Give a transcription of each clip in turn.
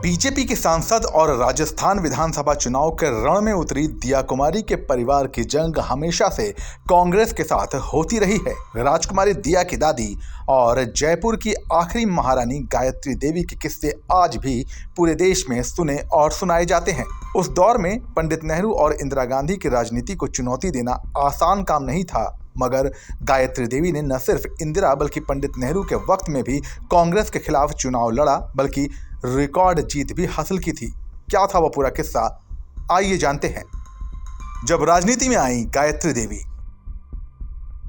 BJP की सांसद और राजस्थान विधानसभा चुनाव के रण में उतरी दिया कुमारी के परिवार की जंग हमेशा से कांग्रेस के साथ होती रही है। राजकुमारी दिया की दादी और जयपुर की आखिरी महारानी गायत्री देवी के किस्से आज भी पूरे देश में सुने और सुनाए जाते हैं। उस दौर में पंडित नेहरू और इंदिरा गांधी की राजनीति को चुनौती देना आसान काम नहीं था, मगर गायत्री देवी ने न सिर्फ इंदिरा बल्कि पंडित नेहरू के वक्त में भी कांग्रेस के खिलाफ चुनाव लड़ा, बल्कि रिकॉर्ड जीत भी हासिल की थी। क्या था वो पूरा किस्सा, आइए जानते हैं। जब राजनीति में आई गायत्री देवी।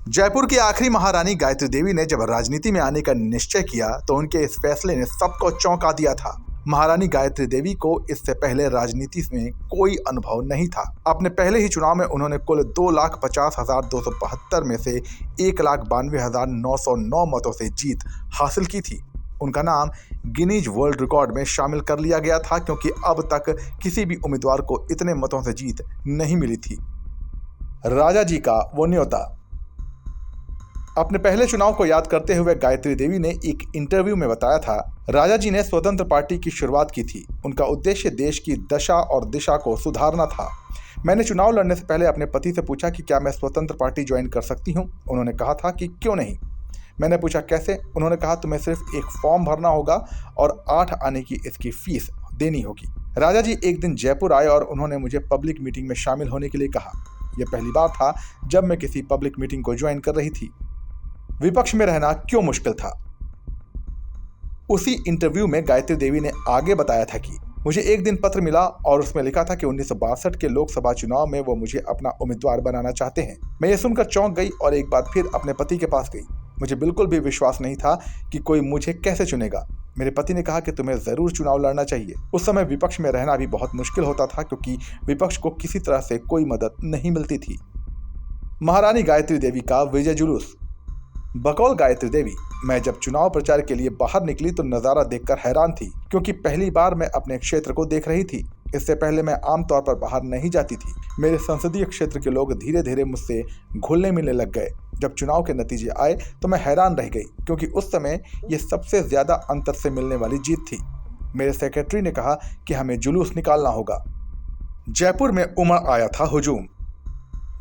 जयपुर की आखिरी महारानी गायत्री देवी ने जब राजनीति में आने का निश्चय किया तो उनके इस फैसले ने सबको चौंका दिया था। महारानी गायत्री देवी को इससे पहले राजनीति में कोई अनुभव नहीं था। अपने पहले ही चुनाव में उन्होंने कुल 2,50,272 में से 1,92,909 मतों से जीत हासिल की थी। उनका नाम गिनीज वर्ल्ड रिकॉर्ड में शामिल कर लिया गया था, क्योंकि अब तक किसी भी उम्मीदवार को इतने मतों से जीत नहीं मिली थी। राजा जी का वो न्योता। अपने पहले चुनाव को याद करते हुए गायत्री देवी ने एक इंटरव्यू में बताया था, राजा जी ने स्वतंत्र पार्टी की शुरुआत की थी। उनका उद्देश्य देश की दशा और दिशा को सुधारना था। मैंने चुनाव लड़ने से पहले अपने पति से पूछा कि क्या मैं स्वतंत्र पार्टी ज्वाइन कर सकती हूँ। उन्होंने कहा था कि क्यों नहीं। मैंने पूछा कैसे। उन्होंने कहा तुम्हें सिर्फ एक फॉर्म भरना होगा और 8 आने की इसकी फीस देनी होगी। राजा जी एक दिन जयपुर आए और उन्होंने मुझे पब्लिक मीटिंग में शामिल होने के लिए कहा। यह पहली बार था जब मैं किसी पब्लिक मीटिंग को ज्वाइन कर रही थी। विपक्ष में रहना क्यों मुश्किल था। उसी इंटरव्यू में गायत्री देवी ने आगे बताया था कि मुझे एक दिन पत्र मिला और उसमें लिखा था कि 1962 के लोकसभा चुनाव में वो मुझे अपना उम्मीदवार बनाना चाहते हैं। मैं ये सुनकर चौंक गई और एक बार फिर अपने पति के पास गई। मुझे बिल्कुल भी विश्वास नहीं था कि कोई मुझे कैसे चुनेगा। मेरे पति ने कहा कि तुम्हें जरूर चुनाव लड़ना चाहिए। उस समय विपक्ष में रहना भी बहुत मुश्किल होता था, क्योंकि विपक्ष को किसी तरह से कोई मदद नहीं मिलती थी। महारानी गायत्री देवी का विजय जुलूस। बकौल गायत्री देवी, मैं जब चुनाव प्रचार के लिए बाहर निकली तो नजारा देखकर हैरान थी, क्योंकि पहली बार मैं अपने क्षेत्र को देख रही थी। इससे पहले मैं आमतौर पर बाहर नहीं जाती थी। मेरे संसदीय क्षेत्र के लोग धीरे धीरे मुझसे घुलने मिलने लग गए। जब चुनाव के नतीजे आए तो मैं हैरान रह गई, क्योंकि उस समय ये सबसे ज्यादा अंतर से मिलने वाली जीत थी। मेरे सेक्रेटरी ने कहा कि हमें जुलूस निकालना होगा। जयपुर में उमड़ आया था हुजूम।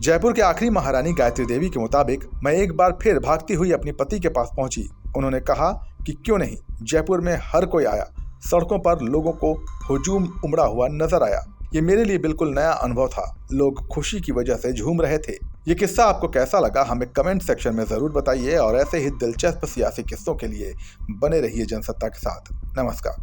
जयपुर के आखिरी महारानी गायत्री देवी के मुताबिक मैं एक बार फिर भागती हुई अपने पति के पास पहुंची। उन्होंने कहा कि क्यों नहीं। जयपुर में हर कोई आया। सड़कों पर लोगों को हुजूम उमड़ा हुआ नजर आया। ये मेरे लिए बिल्कुल नया अनुभव था। लोग खुशी की वजह से झूम रहे थे। ये किस्सा आपको कैसा लगा हमें कमेंट सेक्शन में जरूर बताइए और ऐसे ही दिलचस्प सियासी किस्सों के लिए बने रहिए जनसत्ता के साथ। नमस्कार।